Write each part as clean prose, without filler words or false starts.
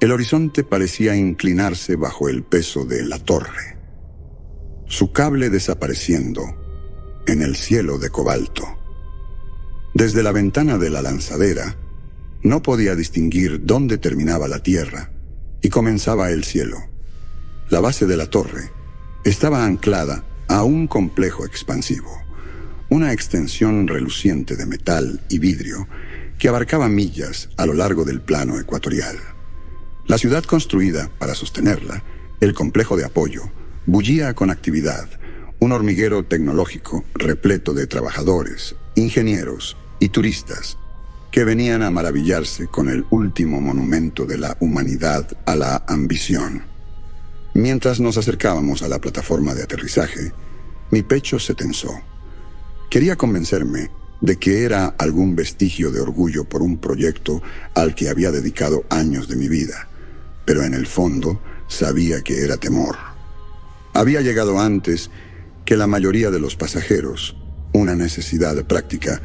El horizonte parecía inclinarse bajo el peso de la torre, su cable desapareciendo en el cielo de cobalto. Desde la ventana de la lanzadera, no podía distinguir dónde terminaba la tierra y comenzaba el cielo. La base de la torre estaba anclada a un complejo expansivo, una extensión reluciente de metal y vidrio que abarcaba millas a lo largo del plano ecuatorial. La ciudad construida para sostenerla, el complejo de apoyo, bullía con actividad, un hormiguero tecnológico repleto de trabajadores, ingenieros y turistas que venían a maravillarse con el último monumento de la humanidad a la ambición. Mientras nos acercábamos a la plataforma de aterrizaje, mi pecho se tensó. Quería convencerme de que era algún vestigio de orgullo por un proyecto al que había dedicado años de mi vida, pero en el fondo sabía que era temor. Había llegado antes que la mayoría de los pasajeros, una necesidad práctica,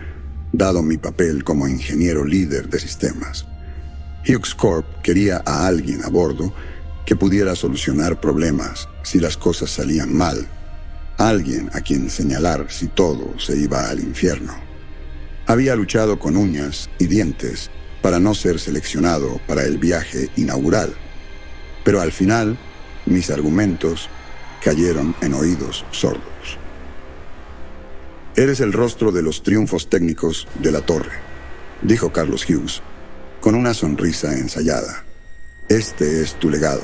dado mi papel como ingeniero líder de sistemas. Hughes Corp quería a alguien a bordo que pudiera solucionar problemas si las cosas salían mal, alguien a quien señalar si todo se iba al infierno. Había luchado con uñas y dientes para no ser seleccionado para el viaje inaugural, pero al final mis argumentos cayeron en oídos sordos. «Eres el rostro de los triunfos técnicos de la torre», dijo Carlos Hughes, con una sonrisa ensayada. «Este es tu legado».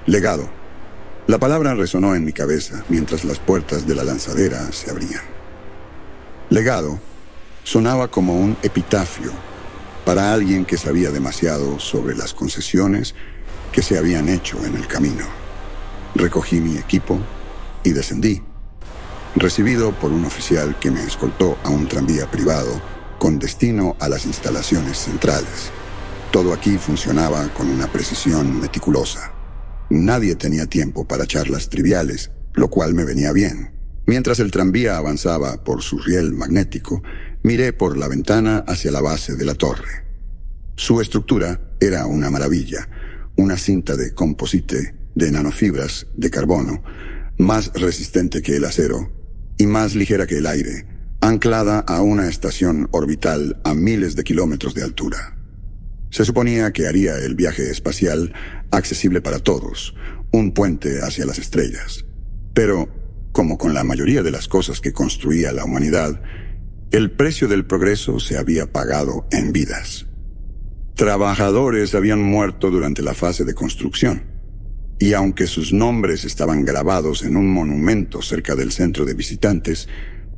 Legado. La palabra resonó en mi cabeza mientras las puertas de la lanzadera se abrían. Legado sonaba como un epitafio para alguien que sabía demasiado sobre las concesiones que se habían hecho en el camino. Recogí mi equipo y descendí, recibido por un oficial que me escoltó a un tranvía privado con destino a las instalaciones centrales. Todo aquí funcionaba con una precisión meticulosa. Nadie tenía tiempo para charlas triviales, lo cual me venía bien. Mientras el tranvía avanzaba por su riel magnético, miré por la ventana hacia la base de la torre. Su estructura era una maravilla, una cinta de composite de nanofibras de carbono, más resistente que el acero y más ligera que el aire, anclada a una estación orbital a miles de kilómetros de altura. Se suponía que haría el viaje espacial accesible para todos, un puente hacia las estrellas. Pero, como con la mayoría de las cosas que construía la humanidad, el precio del progreso se había pagado en vidas. Trabajadores habían muerto durante la fase de construcción, y aunque sus nombres estaban grabados en un monumento cerca del centro de visitantes,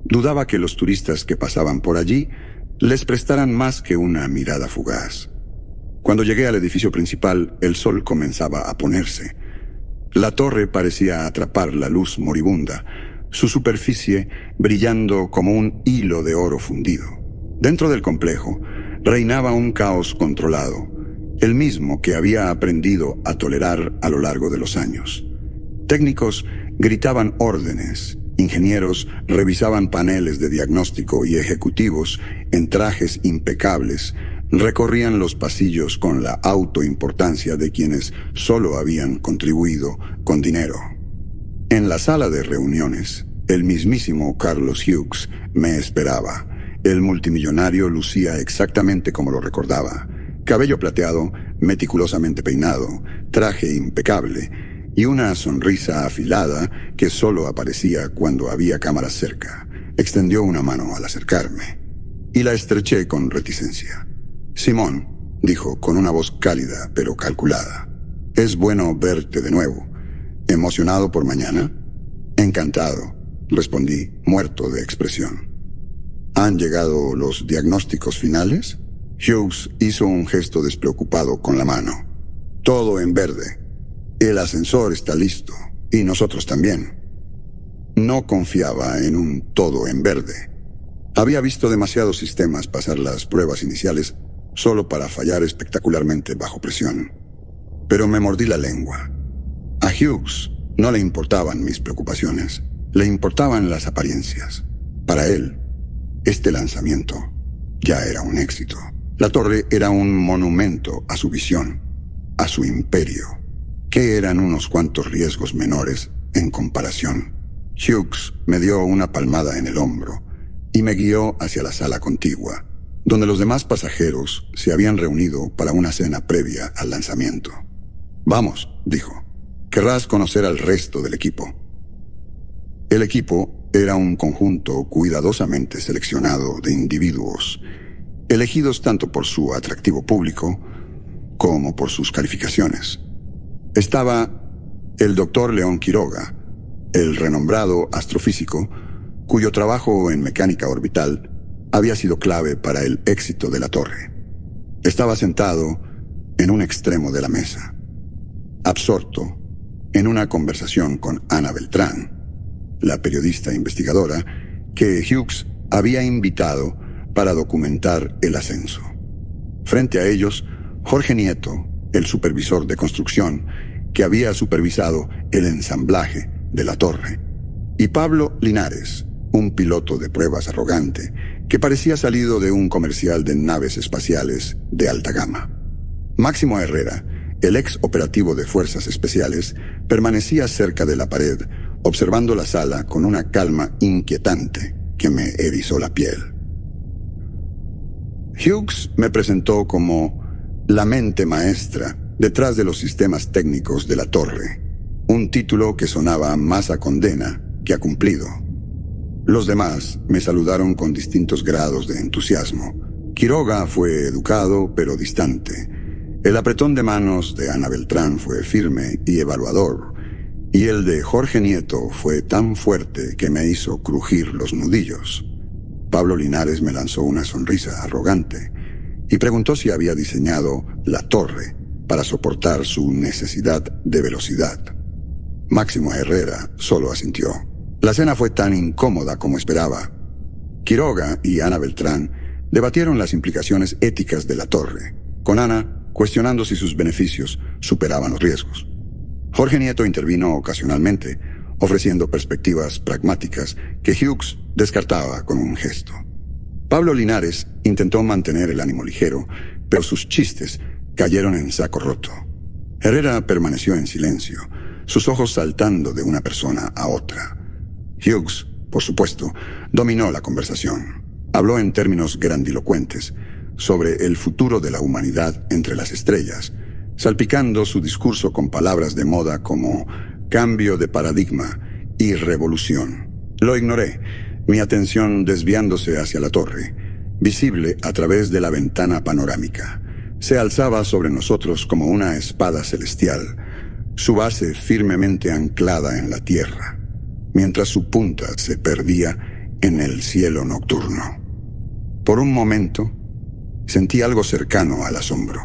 dudaba que los turistas que pasaban por allí les prestaran más que una mirada fugaz. Cuando llegué al edificio principal, el sol comenzaba a ponerse. La torre parecía atrapar la luz moribunda, su superficie brillando como un hilo de oro fundido. Dentro del complejo reinaba un caos controlado, el mismo que había aprendido a tolerar a lo largo de los años. Técnicos gritaban órdenes, ingenieros revisaban paneles de diagnóstico y ejecutivos en trajes impecables recorrían los pasillos con la autoimportancia de quienes solo habían contribuido con dinero. En la sala de reuniones, el mismísimo Carlos Hughes me esperaba. El multimillonario lucía exactamente como lo recordaba. Cabello plateado, meticulosamente peinado, traje impecable y una sonrisa afilada que solo aparecía cuando había cámaras cerca. Extendió una mano al acercarme y la estreché con reticencia. «Simón», dijo con una voz cálida pero calculada, «es bueno verte de nuevo. ¿Emocionado por mañana?» «Encantado», respondí, muerto de expresión. «¿Han llegado los diagnósticos finales?» Hughes hizo un gesto despreocupado con la mano. «Todo en verde. El ascensor está listo, y nosotros también». No confiaba en un todo en verde. Había visto demasiados sistemas pasar las pruebas iniciales solo para fallar espectacularmente bajo presión. Pero me mordí la lengua. A Hughes no le importaban mis preocupaciones, le importaban las apariencias. Para él, este lanzamiento ya era un éxito. La torre era un monumento a su visión, a su imperio, que eran unos cuantos riesgos menores en comparación. Hughes me dio una palmada en el hombro y me guió hacia la sala contigua, donde los demás pasajeros se habían reunido para una cena previa al lanzamiento. «Vamos», dijo, «querrás conocer al resto del equipo». El equipo era un conjunto cuidadosamente seleccionado de individuos, elegidos tanto por su atractivo público como por sus calificaciones. Estaba el Dr. León Quiroga, el renombrado astrofísico, cuyo trabajo en mecánica orbital había sido clave para el éxito de la torre. Estaba sentado en un extremo de la mesa, absorto en una conversación con Ana Beltrán, la periodista investigadora que Hughes había invitado para documentar el ascenso. Frente a ellos, Jorge Nieto, el supervisor de construcción, que había supervisado el ensamblaje de la torre, y Pablo Linares, un piloto de pruebas arrogante, que parecía salido de un comercial de naves espaciales de alta gama. Máximo Herrera, el ex operativo de Fuerzas Especiales, permanecía cerca de la pared, observando la sala con una calma inquietante que me erizó la piel. Hughes me presentó como la mente maestra detrás de los sistemas técnicos de la torre, un título que sonaba más a condena que a cumplido. Los demás me saludaron con distintos grados de entusiasmo. Quiroga fue educado pero distante. El apretón de manos de Ana Beltrán fue firme y evaluador, y el de Jorge Nieto fue tan fuerte que me hizo crujir los nudillos. Pablo Linares me lanzó una sonrisa arrogante y preguntó si había diseñado la torre para soportar su necesidad de velocidad. Máximo Herrera solo asintió. La cena fue tan incómoda como esperaba. Quiroga y Ana Beltrán debatieron las implicaciones éticas de la torre, con Ana cuestionando si sus beneficios superaban los riesgos. Jorge Nieto intervino ocasionalmente, ofreciendo perspectivas pragmáticas que Hughes descartaba con un gesto. Pablo Linares intentó mantener el ánimo ligero, pero sus chistes cayeron en saco roto. Herrera permaneció en silencio, sus ojos saltando de una persona a otra. Hughes, por supuesto, dominó la conversación. Habló en términos grandilocuentes sobre el futuro de la humanidad entre las estrellas, salpicando su discurso con palabras de moda como cambio de paradigma y revolución. Lo ignoré, mi atención desviándose hacia la torre, visible a través de la ventana panorámica. Se alzaba sobre nosotros como una espada celestial, su base firmemente anclada en la tierra, mientras su punta se perdía en el cielo nocturno. Por un momento, sentí algo cercano al asombro.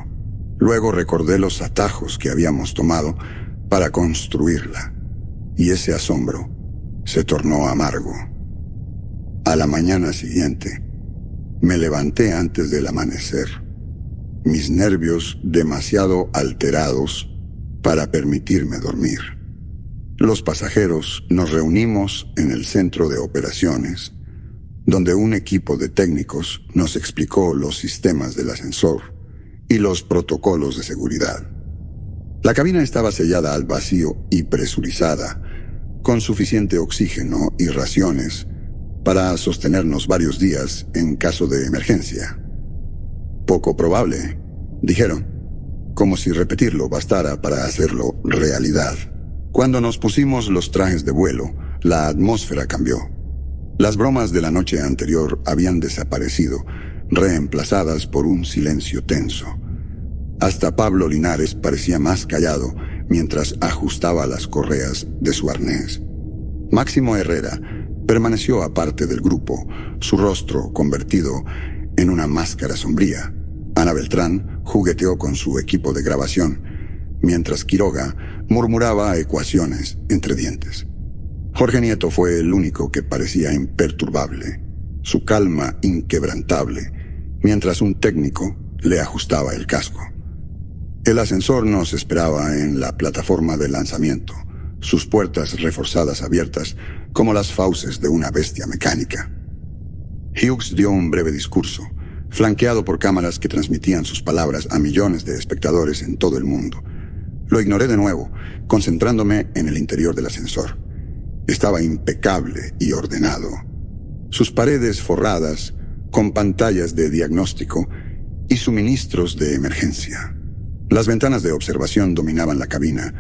Luego recordé los atajos que habíamos tomado para construirla, y ese asombro se tornó amargo. A la mañana siguiente, me levanté antes del amanecer, mis nervios demasiado alterados para permitirme dormir. Los pasajeros nos reunimos en el centro de operaciones, donde un equipo de técnicos nos explicó los sistemas del ascensor y los protocolos de seguridad. La cabina estaba sellada al vacío y presurizada, con suficiente oxígeno y raciones para sostenernos varios días en caso de emergencia. Poco probable, dijeron, como si repetirlo bastara para hacerlo realidad. Cuando nos pusimos los trajes de vuelo, la atmósfera cambió. Las bromas de la noche anterior habían desaparecido, reemplazadas por un silencio tenso. Hasta Pablo Linares parecía más callado mientras ajustaba las correas de su arnés. Máximo Herrera permaneció aparte del grupo, su rostro convertido en una máscara sombría. Ana Beltrán jugueteó con su equipo de grabación, mientras Quiroga murmuraba ecuaciones entre dientes. Jorge Nieto fue el único que parecía imperturbable. su calma inquebrantable, mientras un técnico le ajustaba el casco. El ascensor nos esperaba en la plataforma de lanzamiento, sus puertas reforzadas abiertas como las fauces de una bestia mecánica. Hughes dio un breve discurso, flanqueado por cámaras que transmitían sus palabras a millones de espectadores en todo el mundo. Lo ignoré de nuevo, concentrándome en el interior del ascensor. Estaba impecable y ordenado. Sus paredes forradas con pantallas de diagnóstico y suministros de emergencia. Las ventanas de observación dominaban la cabina,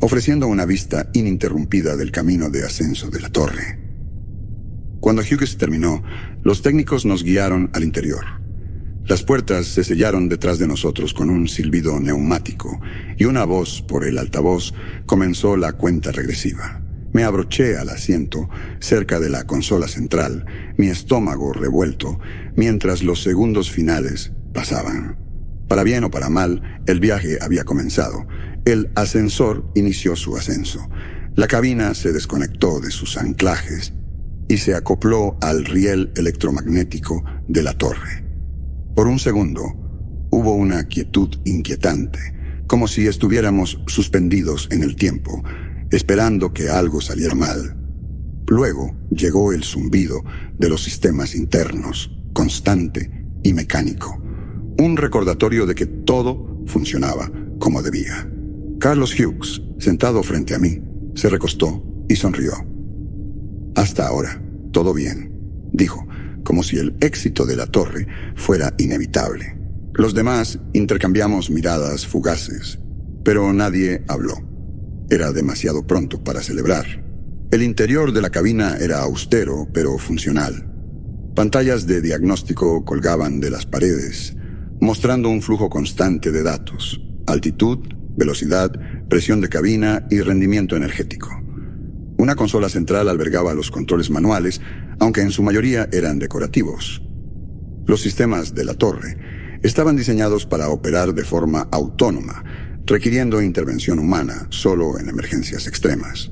ofreciendo una vista ininterrumpida del camino de ascenso de la torre. Cuando Hughes terminó, los técnicos nos guiaron al interior. Las puertas se sellaron detrás de nosotros con un silbido neumático, y una voz por el altavoz comenzó la cuenta regresiva. Me abroché al asiento, cerca de la consola central, mi estómago revuelto, mientras los segundos finales pasaban. Para bien o para mal, el viaje había comenzado. El ascensor inició su ascenso. La cabina se desconectó de sus anclajes y se acopló al riel electromagnético de la torre. Por un segundo, hubo una quietud inquietante, como si estuviéramos suspendidos en el tiempo, esperando que algo saliera mal. Luego llegó el zumbido de los sistemas internos, constante y mecánico. Un recordatorio de que todo funcionaba como debía. Carlos Hughes, sentado frente a mí, se recostó y sonrió. «Hasta ahora, todo bien», dijo, como si el éxito de la torre fuera inevitable. Los demás intercambiamos miradas fugaces, pero nadie habló. Era demasiado pronto para celebrar. El interior de la cabina era austero, pero funcional. Pantallas de diagnóstico colgaban de las paredes, mostrando un flujo constante de datos: altitud, velocidad, presión de cabina y rendimiento energético. Una consola central albergaba los controles manuales, aunque en su mayoría eran decorativos. Los sistemas de la torre estaban diseñados para operar de forma autónoma, requiriendo intervención humana solo en emergencias extremas.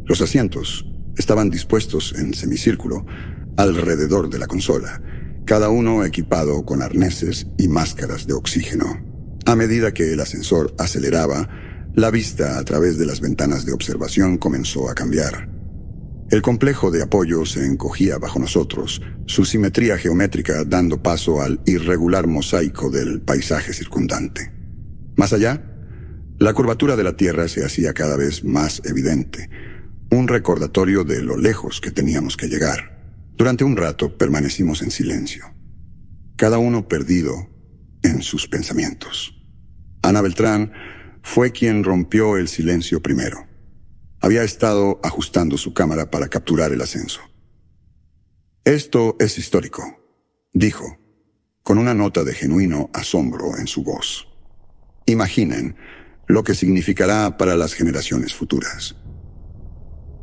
Los asientos estaban dispuestos en semicírculo alrededor de la consola, cada uno equipado con arneses y máscaras de oxígeno. A medida que el ascensor aceleraba, la vista a través de las ventanas de observación comenzó a cambiar. El complejo de apoyo se encogía bajo nosotros, su simetría geométrica dando paso al irregular mosaico del paisaje circundante. Más allá, la curvatura de la Tierra se hacía cada vez más evidente, un recordatorio de lo lejos que teníamos que llegar. Durante un rato permanecimos en silencio, cada uno perdido en sus pensamientos. Ana Beltrán fue quien rompió el silencio primero. Había estado ajustando su cámara para capturar el ascenso. «Esto es histórico», dijo, con una nota de genuino asombro en su voz. «Imaginen lo que significará para las generaciones futuras».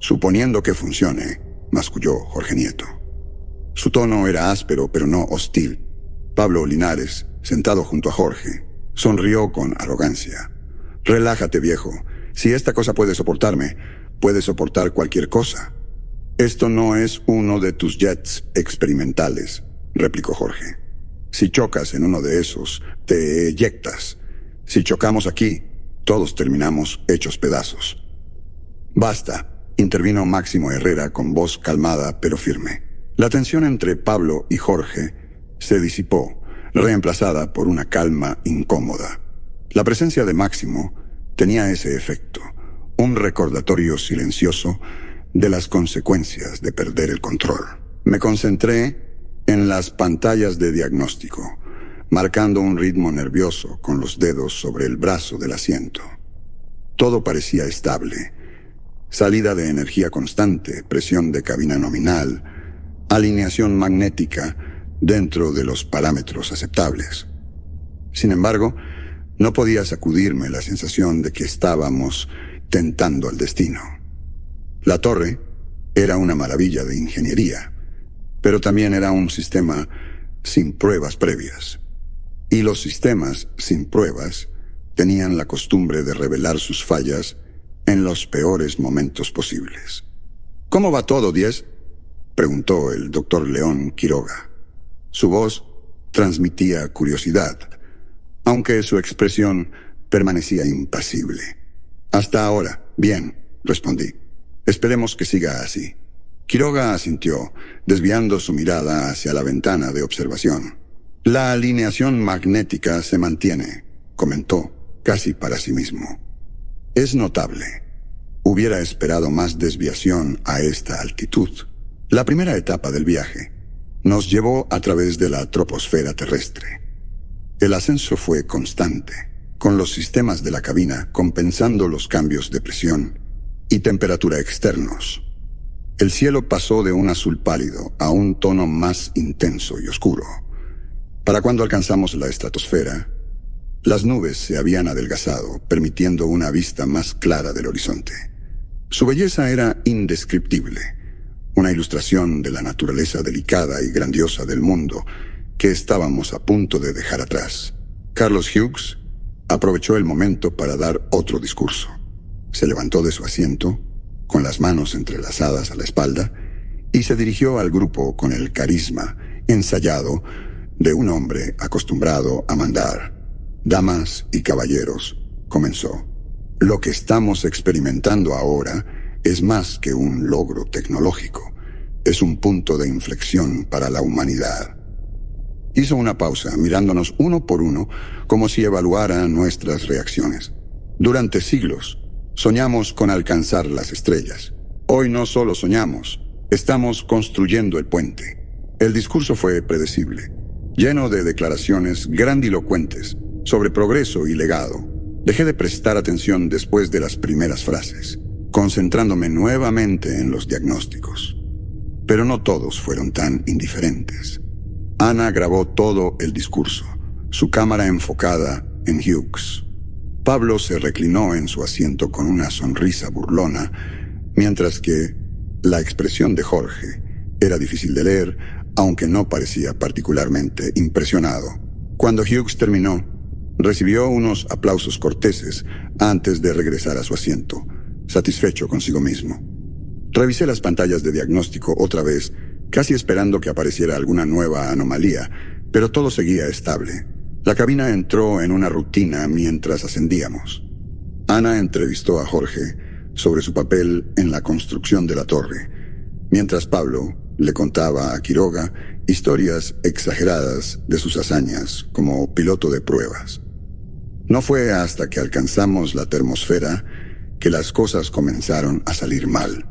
«Suponiendo que funcione», masculló Jorge Nieto. Su tono era áspero, pero no hostil. Pablo Linares, sentado junto a Jorge, sonrió con arrogancia. «Relájate, viejo. Si esta cosa puede soportarme, puede soportar cualquier cosa». «Esto no es uno de tus jets experimentales», replicó Jorge. «Si chocas en uno de esos, te eyectas. Si chocamos aquí, todos terminamos hechos pedazos». «Basta», intervino Máximo Herrera con voz calmada pero firme. La tensión entre Pablo y Jorge se disipó, reemplazada por una calma incómoda. La presencia de Máximo tenía ese efecto, un recordatorio silencioso de las consecuencias de perder el control. Me concentré en las pantallas de diagnóstico, marcando un ritmo nervioso con los dedos sobre el brazo del asiento. Todo parecía estable. Salida de energía constante, presión de cabina nominal, alineación magnética dentro de los parámetros aceptables. Sin embargo, no podía sacudirme la sensación de que estábamos tentando al destino. La torre era una maravilla de ingeniería, pero también era un sistema sin pruebas previas. Y los sistemas sin pruebas tenían la costumbre de revelar sus fallas en los peores momentos posibles. «¿Cómo va todo, 10?» preguntó el doctor León Quiroga. Su voz transmitía curiosidad, aunque su expresión permanecía impasible. Hasta ahora, bien, respondí. Esperemos que siga así. Quiroga asintió, desviando su mirada hacia la ventana de observación. La alineación magnética se mantiene, comentó, casi para sí mismo. Es notable. Hubiera esperado más desviación a esta altitud. La primera etapa del viaje nos llevó a través de la troposfera terrestre. El ascenso fue constante, con los sistemas de la cabina compensando los cambios de presión y temperatura externos. El cielo pasó de un azul pálido a un tono más intenso y oscuro. Para cuando alcanzamos la estratosfera, las nubes se habían adelgazado, permitiendo una vista más clara del horizonte. Su belleza era indescriptible, una ilustración de la naturaleza delicada y grandiosa del mundo que estábamos a punto de dejar atrás. Carlos Hughes aprovechó el momento para dar otro discurso. Se levantó de su asiento, con las manos entrelazadas a la espalda, y se dirigió al grupo con el carisma ensayado de un hombre acostumbrado a mandar. Damas y caballeros, comenzó. Lo que estamos experimentando ahora es más que un logro tecnológico. Es un punto de inflexión para la humanidad. Hizo una pausa, mirándonos uno por uno, como si evaluara nuestras reacciones. Durante siglos, soñamos con alcanzar las estrellas. Hoy no solo soñamos, estamos construyendo el puente. El discurso fue predecible, lleno de declaraciones grandilocuentes sobre progreso y legado. Dejé de prestar atención después de las primeras frases, concentrándome nuevamente en los diagnósticos. Pero no todos fueron tan indiferentes. Ana grabó todo el discurso, su cámara enfocada en Hughes. Pablo se reclinó en su asiento con una sonrisa burlona, mientras que la expresión de Jorge era difícil de leer, aunque no parecía particularmente impresionado. Cuando Hughes terminó, recibió unos aplausos corteses antes de regresar a su asiento, satisfecho consigo mismo. Revisé las pantallas de diagnóstico otra vez, casi esperando que apareciera alguna nueva anomalía, pero todo seguía estable. La cabina entró en una rutina mientras ascendíamos. Ana entrevistó a Jorge sobre su papel en la construcción de la torre, mientras Pablo le contaba a Quiroga historias exageradas de sus hazañas como piloto de pruebas. No fue hasta que alcanzamos la termosfera que las cosas comenzaron a salir mal.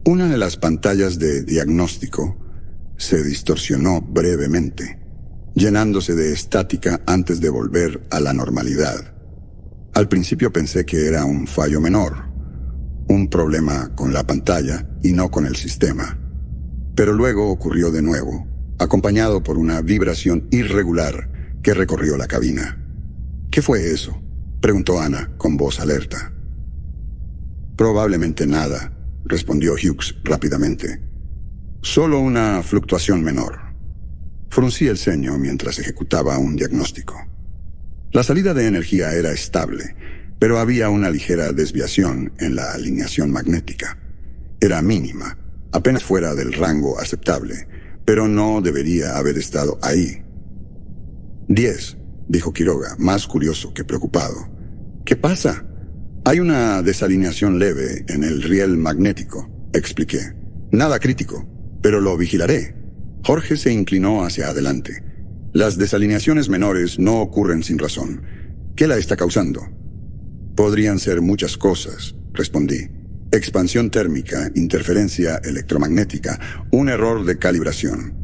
Una de las pantallas de diagnóstico se distorsionó brevemente, llenándose de estática antes de volver a la normalidad. Al principio pensé que era un fallo menor, un problema con la pantalla y no con el sistema. Pero luego ocurrió de nuevo, acompañado por una vibración irregular que recorrió la cabina. ¿Qué fue eso?, preguntó Ana con voz alerta. Probablemente nada, respondió Hughes rápidamente. Solo una fluctuación menor. Fruncí el ceño mientras ejecutaba un diagnóstico. La salida de energía era estable, pero había una ligera desviación en la alineación magnética. Era mínima, apenas fuera del rango aceptable, pero no debería haber estado ahí. 10, dijo Quiroga, más curioso que preocupado. ¿Qué pasa? Hay una desalineación leve en el riel magnético, expliqué. Nada crítico, pero lo vigilaré. Jorge se inclinó hacia adelante. Las desalineaciones menores no ocurren sin razón. ¿Qué la está causando? Podrían ser muchas cosas, respondí. Expansión térmica, interferencia electromagnética, un error de calibración.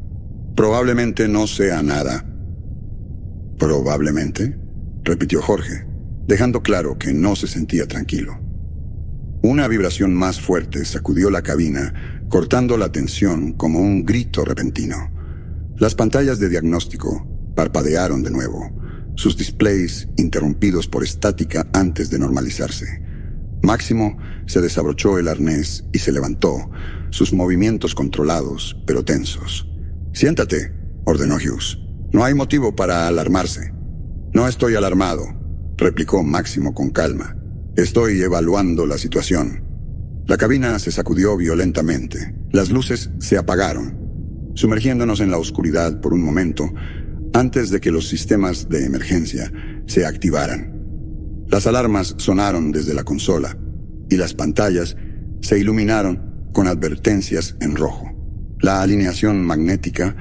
Probablemente no sea nada. ¿Probablemente?, repitió Jorge, dejando claro que no se sentía tranquilo. Una vibración más fuerte sacudió la cabina, cortando la tensión como un grito repentino. Las pantallas de diagnóstico parpadearon de nuevo, sus displays interrumpidos por estática antes de normalizarse. Máximo se desabrochó el arnés y se levantó, sus movimientos controlados, pero tensos. «Siéntate», ordenó Hughes. «No hay motivo para alarmarse». «No estoy alarmado», replicó Máximo con calma. «Estoy evaluando la situación». La cabina se sacudió violentamente. Las luces se apagaron, sumergiéndonos en la oscuridad por un momento antes de que los sistemas de emergencia se activaran. Las alarmas sonaron desde la consola y las pantallas se iluminaron con advertencias en rojo. La alineación magnética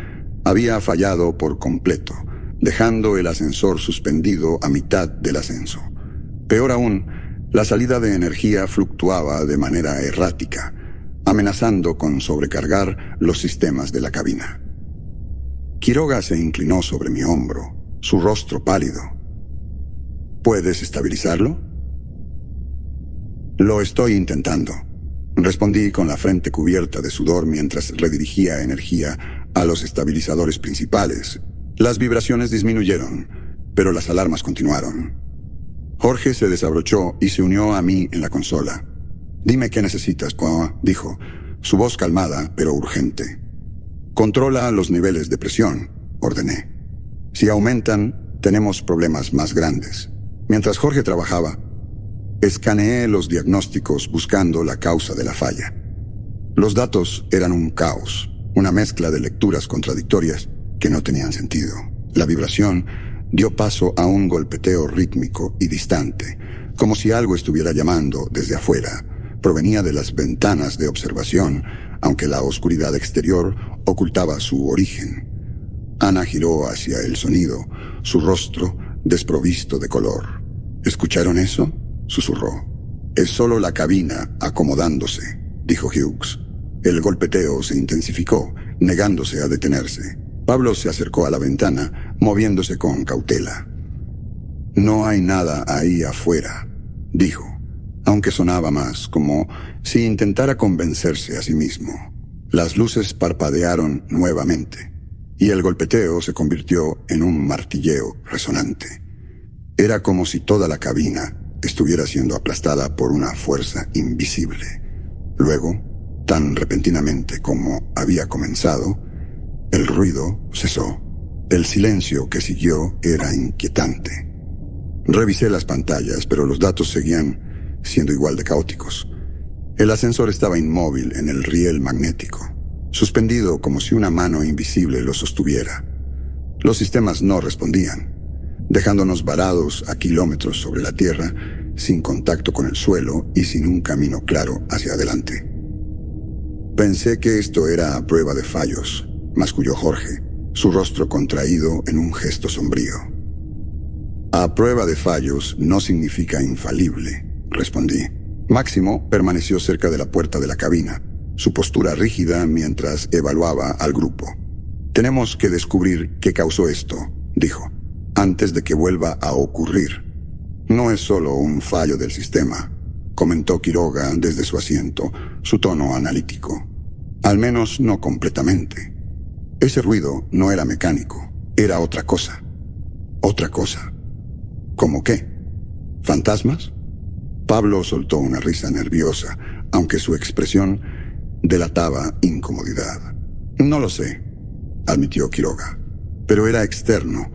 había fallado por completo, dejando el ascensor suspendido a mitad del ascenso. Peor aún, la salida de energía fluctuaba de manera errática, amenazando con sobrecargar los sistemas de la cabina. Quiroga se inclinó sobre mi hombro, su rostro pálido. ¿Puedes estabilizarlo? Lo estoy intentando, respondí con la frente cubierta de sudor mientras redirigía energía a los estabilizadores principales. Las vibraciones disminuyeron, pero las alarmas continuaron. Jorge se desabrochó y se unió a mí en la consola. «Dime qué necesitas, Poe», dijo, su voz calmada pero urgente. «Controla los niveles de presión», ordené. «Si aumentan, tenemos problemas más grandes». Mientras Jorge trabajaba, escaneé los diagnósticos buscando la causa de la falla. Los datos eran un caos, una mezcla de lecturas contradictorias que no tenían sentido. La vibración dio paso a un golpeteo rítmico y distante, como si algo estuviera llamando desde afuera. Provenía de las ventanas de observación, aunque la oscuridad exterior ocultaba su origen. Ana giró hacia el sonido, su rostro desprovisto de color. ¿Escucharon eso?, susurró. «Es solo la cabina acomodándose», dijo Hughes. El golpeteo se intensificó, negándose a detenerse. Pablo se acercó a la ventana, moviéndose con cautela. «No hay nada ahí afuera», dijo, aunque sonaba más como si intentara convencerse a sí mismo. Las luces parpadearon nuevamente, y el golpeteo se convirtió en un martilleo resonante. Era como si toda la cabina estuviera siendo aplastada por una fuerza invisible. Luego, tan repentinamente como había comenzado, el ruido cesó. El silencio que siguió era inquietante. Revisé las pantallas, pero los datos seguían siendo igual de caóticos. El ascensor estaba inmóvil en el riel magnético, suspendido como si una mano invisible lo sostuviera. Los sistemas no respondían, dejándonos varados a kilómetros sobre la tierra, sin contacto con el suelo y sin un camino claro hacia adelante. «Pensé que esto era a prueba de fallos», masculló Jorge, su rostro contraído en un gesto sombrío. «A prueba de fallos no significa infalible», respondí. Máximo permaneció cerca de la puerta de la cabina, su postura rígida mientras evaluaba al grupo. «Tenemos que descubrir qué causó esto», dijo, «antes de que vuelva a ocurrir». «No es solo un fallo del sistema», comentó Quiroga desde su asiento, su tono analítico. «Al menos no completamente. Ese ruido no era mecánico, era otra cosa». «¿Otra cosa? ¿Cómo qué? ¿Fantasmas?» Pablo soltó una risa nerviosa, aunque su expresión delataba incomodidad. «No lo sé», admitió Quiroga, «pero era externo,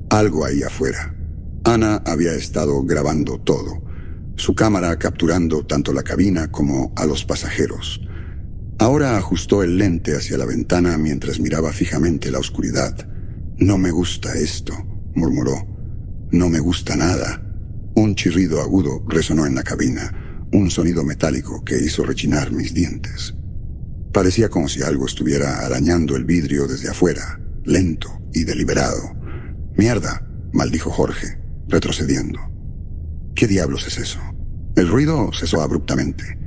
algo ahí afuera». Ana había estado grabando todo, su cámara capturando tanto la cabina como a los pasajeros. Ahora ajustó el lente hacia la ventana mientras miraba fijamente la oscuridad. «No me gusta esto», murmuró. «No me gusta nada». Un chirrido agudo resonó en la cabina, un sonido metálico que hizo rechinar mis dientes. Parecía como si algo estuviera arañando el vidrio desde afuera, lento y deliberado. «Mierda», maldijo Jorge, retrocediendo. «¿Qué diablos es eso?» El ruido cesó abruptamente,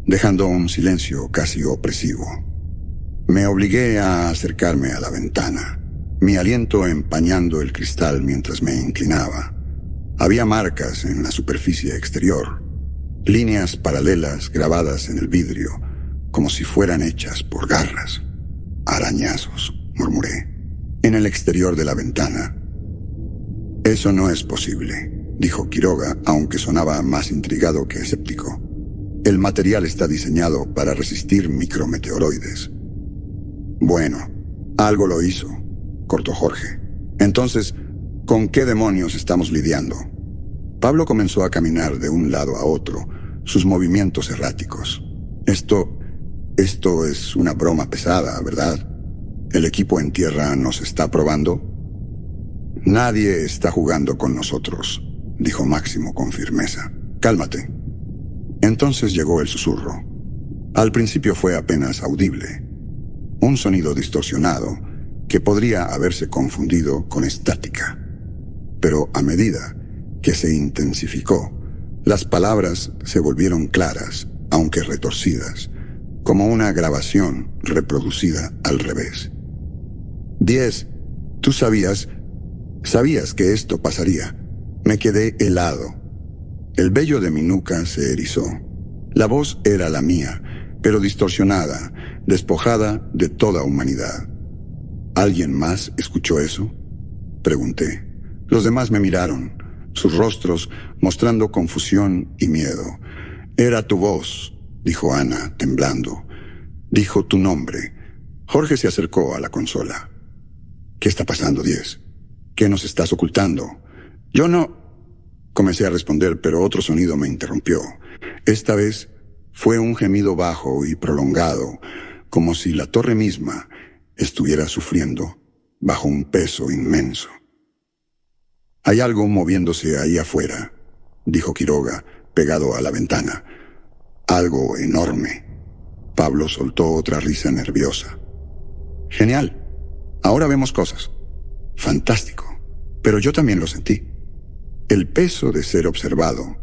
dejando un silencio casi opresivo. Me obligué a acercarme a la ventana, mi aliento empañando el cristal mientras me inclinaba. Había marcas en la superficie exterior, líneas paralelas grabadas en el vidrio, como si fueran hechas por garras. «Arañazos», murmuré, en el exterior de la ventana. «Eso no es posible», dijo Quiroga, aunque sonaba más intrigado que escéptico. «El material está diseñado para resistir micrometeoroides». «Bueno, algo lo hizo», cortó Jorge. «Entonces, ¿con qué demonios estamos lidiando?» Pablo comenzó a caminar de un lado a otro, sus movimientos erráticos. Esto es una broma pesada, ¿verdad? ¿El equipo en tierra nos está probando? Nadie está jugando con nosotros, dijo Máximo con firmeza. Cálmate. Entonces llegó el susurro. Al principio fue apenas audible. Un sonido distorsionado que podría haberse confundido con estática. Pero a medida que se intensificó, las palabras se volvieron claras, aunque retorcidas, como una grabación reproducida al revés. 10. Tú sabías que esto pasaría. Me quedé helado. El vello de mi nuca se erizó. La voz era la mía, pero distorsionada, despojada de toda humanidad. ¿Alguien más escuchó eso? Pregunté. Los demás me miraron, sus rostros mostrando confusión y miedo. Era tu voz, dijo Ana, temblando. Dijo tu nombre. Jorge se acercó a la consola. ¿Qué está pasando, 10? ¿Qué nos estás ocultando? Yo no... Comencé a responder, pero otro sonido me interrumpió. Esta vez fue un gemido bajo y prolongado, como si la torre misma estuviera sufriendo bajo un peso inmenso. Hay algo moviéndose ahí afuera, dijo Quiroga, pegado a la ventana. Algo enorme. Pablo soltó otra risa nerviosa. Genial. Ahora vemos cosas. Fantástico. Pero yo también lo sentí. El peso de ser observado,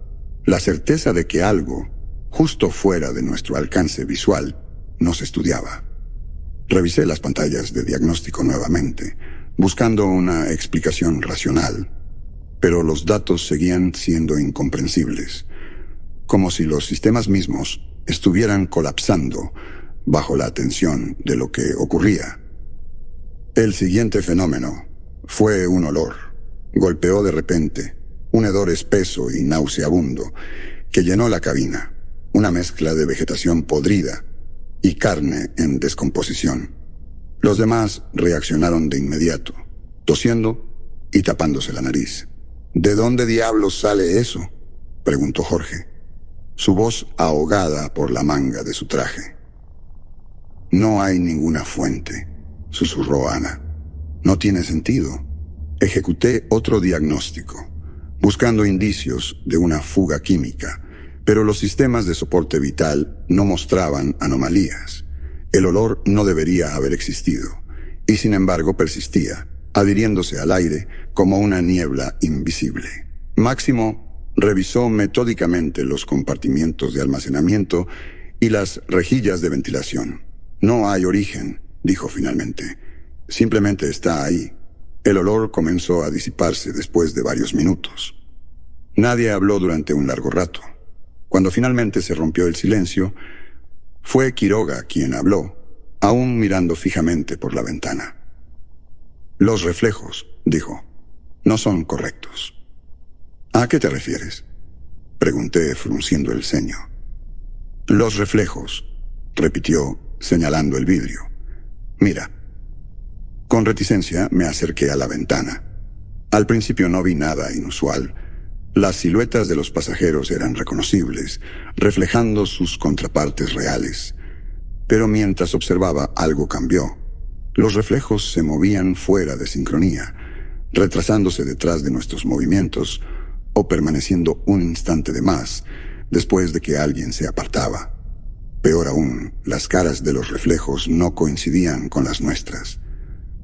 la certeza de que algo, justo fuera de nuestro alcance visual, nos estudiaba. Revisé las pantallas de diagnóstico nuevamente, buscando una explicación racional, pero los datos seguían siendo incomprensibles, como si los sistemas mismos estuvieran colapsando bajo la atención de lo que ocurría. El siguiente fenómeno fue un olor. Golpeó de repente, un hedor espeso y nauseabundo que llenó la cabina, una mezcla de vegetación podrida y carne en descomposición. Los demás reaccionaron de inmediato, tosiendo y tapándose la nariz. ¿De dónde diablos sale eso?, preguntó Jorge, su voz ahogada por la manga de su traje. No hay ninguna fuente, susurró Ana. No tiene sentido. Ejecuté otro diagnóstico, buscando indicios de una fuga química, pero los sistemas de soporte vital no mostraban anomalías. El olor no debería haber existido, y sin embargo persistía, adhiriéndose al aire como una niebla invisible. Máximo revisó metódicamente los compartimientos de almacenamiento y las rejillas de ventilación. No hay origen, dijo finalmente. Simplemente está ahí. El olor comenzó a disiparse después de varios minutos. Nadie habló durante un largo rato. Cuando finalmente se rompió el silencio, fue Quiroga quien habló, aún mirando fijamente por la ventana. Los reflejos, dijo, no son correctos. ¿A qué te refieres?, pregunté frunciendo el ceño. Los reflejos, repitió, señalando el vidrio. Mira. Con reticencia me acerqué a la ventana. Al principio no vi nada inusual. Las siluetas de los pasajeros eran reconocibles, reflejando sus contrapartes reales. Pero mientras observaba, algo cambió. Los reflejos se movían fuera de sincronía, retrasándose detrás de nuestros movimientos o permaneciendo un instante de más después de que alguien se apartaba. Peor aún, las caras de los reflejos no coincidían con las nuestras.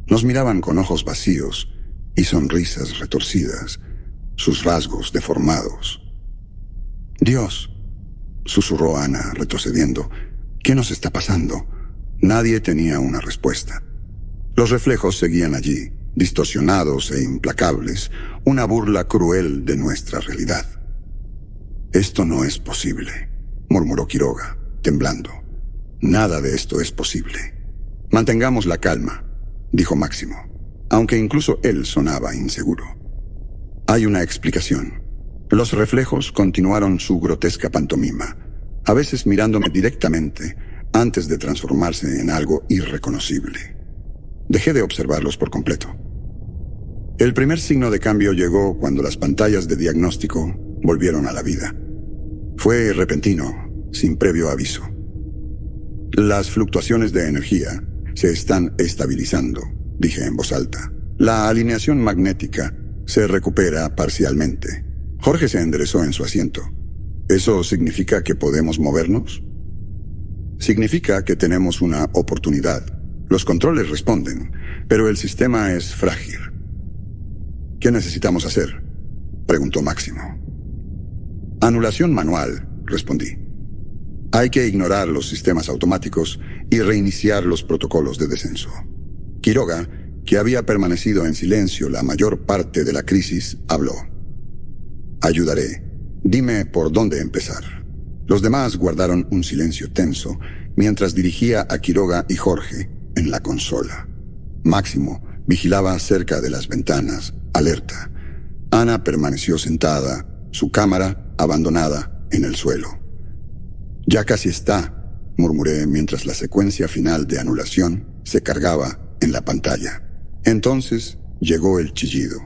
Nos miraban con ojos vacíos y sonrisas retorcidas, sus rasgos deformados. «Dios», susurró Ana, retrocediendo, «¿qué nos está pasando?» Nadie tenía una respuesta. Los reflejos seguían allí, distorsionados e implacables, una burla cruel de nuestra realidad. «Esto no es posible», murmuró Quiroga, temblando. «Nada de esto es posible». «Mantengamos la calma», dijo Máximo, aunque incluso él sonaba inseguro. Hay una explicación. Los reflejos continuaron su grotesca pantomima, a veces mirándome directamente antes de transformarse en algo irreconocible. Dejé de observarlos por completo. El primer signo de cambio llegó cuando las pantallas de diagnóstico volvieron a la vida. Fue repentino, sin previo aviso. Las fluctuaciones de energía se están estabilizando, dije en voz alta. La alineación magnética se recupera parcialmente. Jorge se enderezó en su asiento. ¿Eso significa que podemos movernos? Significa que tenemos una oportunidad. Los controles responden, pero el sistema es frágil. ¿Qué necesitamos hacer?, preguntó Máximo. Anulación manual, respondí. Hay que ignorar los sistemas automáticos y reiniciar los protocolos de descenso. Quiroga, que había permanecido en silencio la mayor parte de la crisis, habló. Ayudaré. Dime por dónde empezar. Los demás guardaron un silencio tenso mientras dirigía a Quiroga y Jorge en la consola. Máximo vigilaba cerca de las ventanas, alerta. Ana permaneció sentada, su cámara abandonada en el suelo. Ya casi está, murmuré mientras la secuencia final de anulación se cargaba en la pantalla. Entonces llegó el chillido.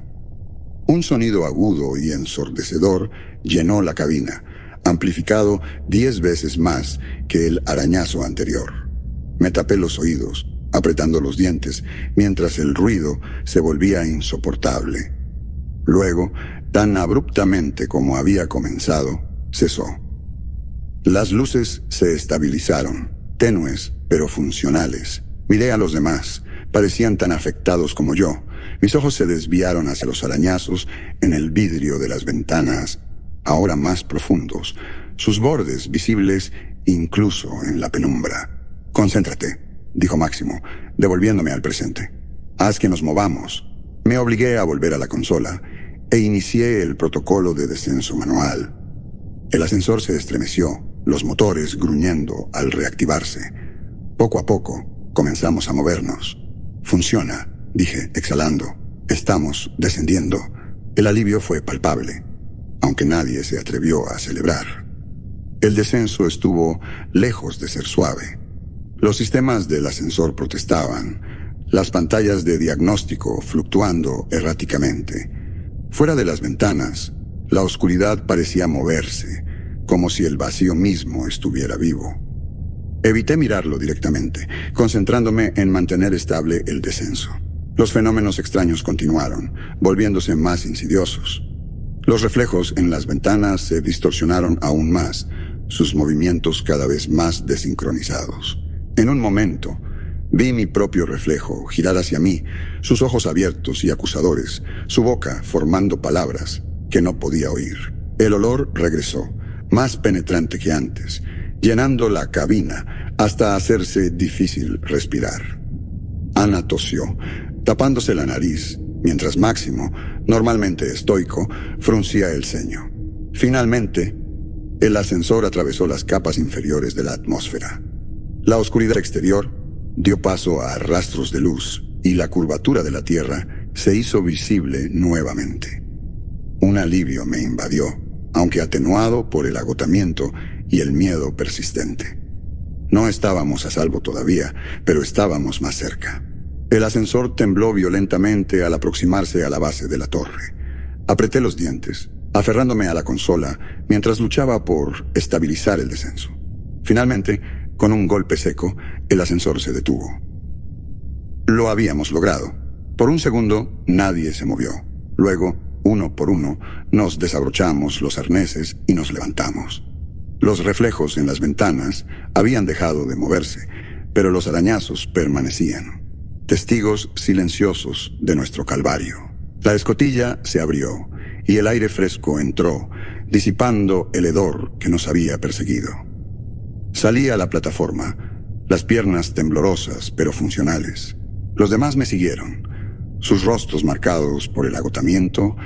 Un sonido agudo y ensordecedor llenó la cabina, amplificado 10 veces más que el arañazo anterior. Me tapé los oídos, apretando los dientes, mientras el ruido se volvía insoportable. Luego, tan abruptamente como había comenzado, cesó. Las luces se estabilizaron, tenues pero funcionales. Miré a los demás. Parecían tan afectados como yo. Mis ojos se desviaron hacia los arañazos en el vidrio de las ventanas, ahora más profundos, sus bordes visibles incluso en la penumbra. Concéntrate, dijo Máximo, devolviéndome al presente. Haz que nos movamos. Me obligué a volver a la consola e inicié el protocolo de descenso manual. El ascensor se estremeció, los motores gruñendo al reactivarse. Poco a poco comenzamos a movernos. Funciona, dije, exhalando. Estamos descendiendo. El alivio fue palpable, aunque nadie se atrevió a celebrar. El descenso estuvo lejos de ser suave. Los sistemas del ascensor protestaban, las pantallas de diagnóstico fluctuando erráticamente. Fuera de las ventanas, la oscuridad parecía moverse, como si el vacío mismo estuviera vivo. Evité mirarlo directamente, concentrándome en mantener estable el descenso. Los fenómenos extraños continuaron, volviéndose más insidiosos. Los reflejos en las ventanas se distorsionaron aún más, sus movimientos cada vez más desincronizados. En un momento, vi mi propio reflejo girar hacia mí, sus ojos abiertos y acusadores, su boca formando palabras que no podía oír. El olor regresó, más penetrante que antes, llenando la cabina hasta hacerse difícil respirar. Ana tosió, tapándose la nariz, mientras Máximo, normalmente estoico, fruncía el ceño. Finalmente, el ascensor atravesó las capas inferiores de la atmósfera. La oscuridad exterior dio paso a rastros de luz y la curvatura de la Tierra se hizo visible nuevamente. Un alivio me invadió, aunque atenuado por el agotamiento y el miedo persistente. No estábamos a salvo todavía, pero estábamos más cerca. El ascensor tembló violentamente al aproximarse a la base de la torre. Apreté los dientes, aferrándome a la consola, mientras luchaba por estabilizar el descenso. Finalmente, con un golpe seco, el ascensor se detuvo. Lo habíamos logrado. Por un segundo, nadie se movió. Luego, uno por uno, nos desabrochamos los arneses y nos levantamos. Los reflejos en las ventanas habían dejado de moverse, pero los arañazos permanecían, testigos silenciosos de nuestro calvario. La escotilla se abrió y el aire fresco entró, disipando el hedor que nos había perseguido. Salí a la plataforma, las piernas temblorosas pero funcionales. Los demás me siguieron, sus rostros marcados por el agotamiento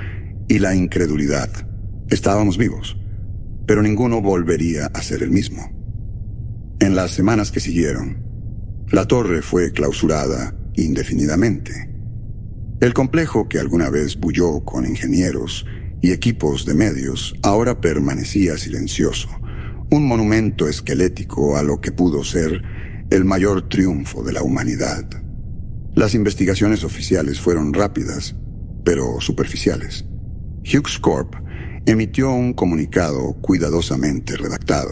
y la incredulidad. Estábamos vivos, pero ninguno volvería a ser el mismo. En las semanas que siguieron, la torre fue clausurada indefinidamente. El complejo que alguna vez bulló con ingenieros y equipos de medios ahora permanecía silencioso, un monumento esquelético a lo que pudo ser el mayor triunfo de la humanidad. Las investigaciones oficiales fueron rápidas, pero superficiales. Hughes Corp emitió un comunicado cuidadosamente redactado,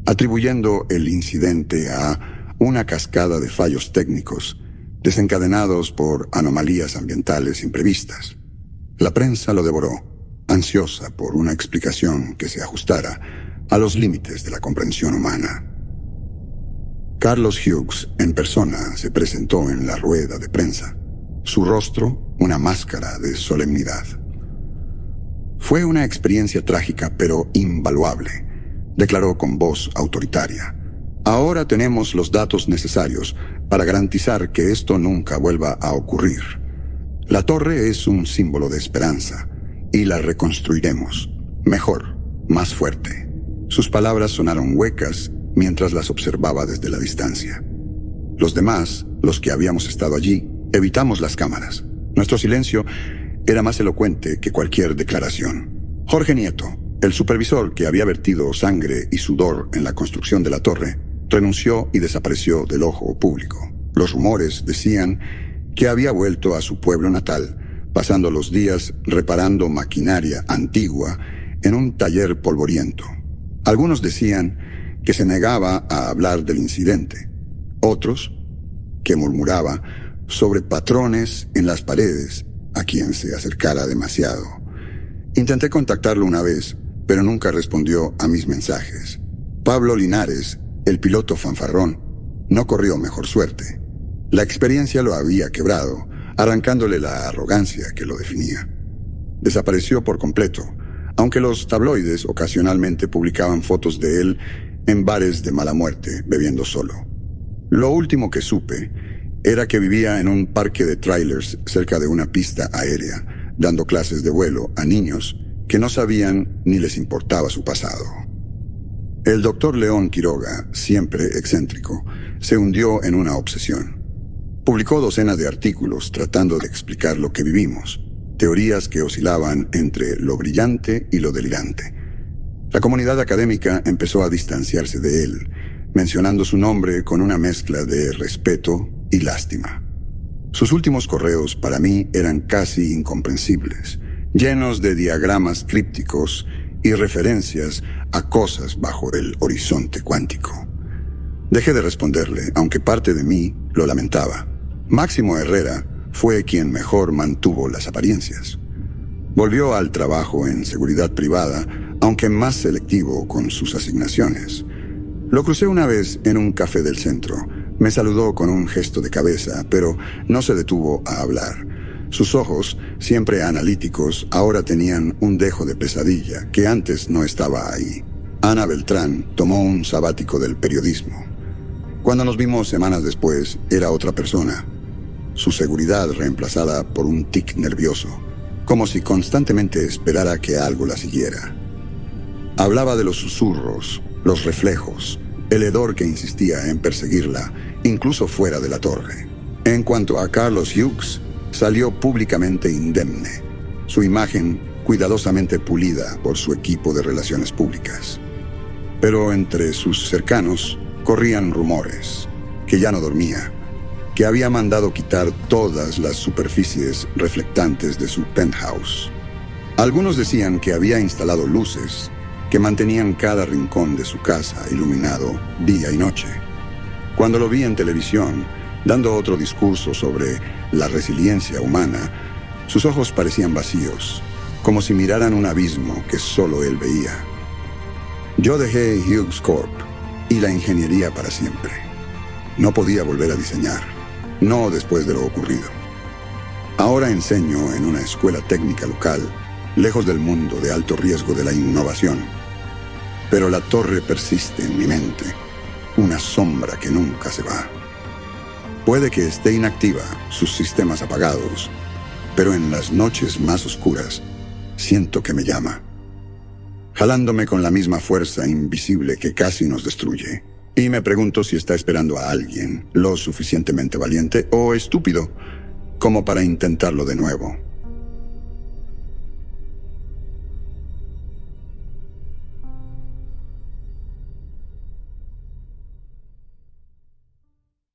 atribuyendo el incidente a una cascada de fallos técnicos desencadenados por anomalías ambientales imprevistas. La prensa lo devoró, ansiosa por una explicación que se ajustara a los límites de la comprensión humana. Carlos Hughes, en persona, se presentó en la rueda de prensa, su rostro una máscara de solemnidad. Fue una experiencia trágica, pero invaluable, declaró con voz autoritaria. Ahora tenemos los datos necesarios para garantizar que esto nunca vuelva a ocurrir. La torre es un símbolo de esperanza y la reconstruiremos. Mejor, más fuerte. Sus palabras sonaron huecas mientras las observaba desde la distancia. Los demás, los que habíamos estado allí, evitamos las cámaras. Nuestro silencio era más elocuente que cualquier declaración. Jorge Nieto, el supervisor que había vertido sangre y sudor en la construcción de la torre, renunció y desapareció del ojo público. Los rumores decían que había vuelto a su pueblo natal, pasando los días reparando maquinaria antigua en un taller polvoriento. Algunos decían que se negaba a hablar del incidente. Otros, que murmuraba sobre patrones en las paredes a quien se acercara demasiado. Intenté contactarlo una vez, pero nunca respondió a mis mensajes. Pablo Linares, el piloto fanfarrón, no corrió mejor suerte. La experiencia lo había quebrado, arrancándole la arrogancia que lo definía. Desapareció por completo, aunque los tabloides ocasionalmente publicaban fotos de él en bares de mala muerte, bebiendo solo. Lo último que supe era que vivía en un parque de trailers cerca de una pista aérea, dando clases de vuelo a niños que no sabían ni les importaba su pasado. El doctor León Quiroga, siempre excéntrico, se hundió en una obsesión. Publicó docenas de artículos tratando de explicar lo que vivimos, teorías que oscilaban entre lo brillante y lo delirante. La comunidad académica empezó a distanciarse de él, mencionando su nombre con una mezcla de respeto y lástima. Sus últimos correos para mí eran casi incomprensibles, llenos de diagramas crípticos y referencias a cosas bajo el horizonte cuántico. Dejé de responderle, aunque parte de mí lo lamentaba. Máximo Herrera fue quien mejor mantuvo las apariencias. Volvió al trabajo en seguridad privada, aunque más selectivo con sus asignaciones. Lo crucé una vez en un café del centro. Me saludó con un gesto de cabeza, pero no se detuvo a hablar. Sus ojos, siempre analíticos, ahora tenían un dejo de pesadilla que antes no estaba ahí. Ana Beltrán tomó un sabático del periodismo. Cuando nos vimos semanas después, era otra persona. Su seguridad reemplazada por un tic nervioso, como si constantemente esperara que algo la siguiera. Hablaba de los susurros, los reflejos, el hedor que insistía en perseguirla, incluso fuera de la torre. En cuanto a Carlos Hughes, salió públicamente indemne, su imagen cuidadosamente pulida por su equipo de relaciones públicas. Pero entre sus cercanos corrían rumores, que ya no dormía, que había mandado quitar todas las superficies reflectantes de su penthouse. Algunos decían que había instalado luces que mantenían cada rincón de su casa iluminado día y noche. Cuando lo vi en televisión, dando otro discurso sobre la resiliencia humana, sus ojos parecían vacíos, como si miraran un abismo que solo él veía. Yo dejé Hughes Corp y la ingeniería para siempre. No podía volver a diseñar, no después de lo ocurrido. Ahora enseño en una escuela técnica local, lejos del mundo de alto riesgo de la innovación. Pero la torre persiste en mi mente, una sombra que nunca se va. Puede que esté inactiva, sus sistemas apagados, pero en las noches más oscuras siento que me llama, jalándome con la misma fuerza invisible que casi nos destruye. Y me pregunto si está esperando a alguien lo suficientemente valiente o estúpido como para intentarlo de nuevo.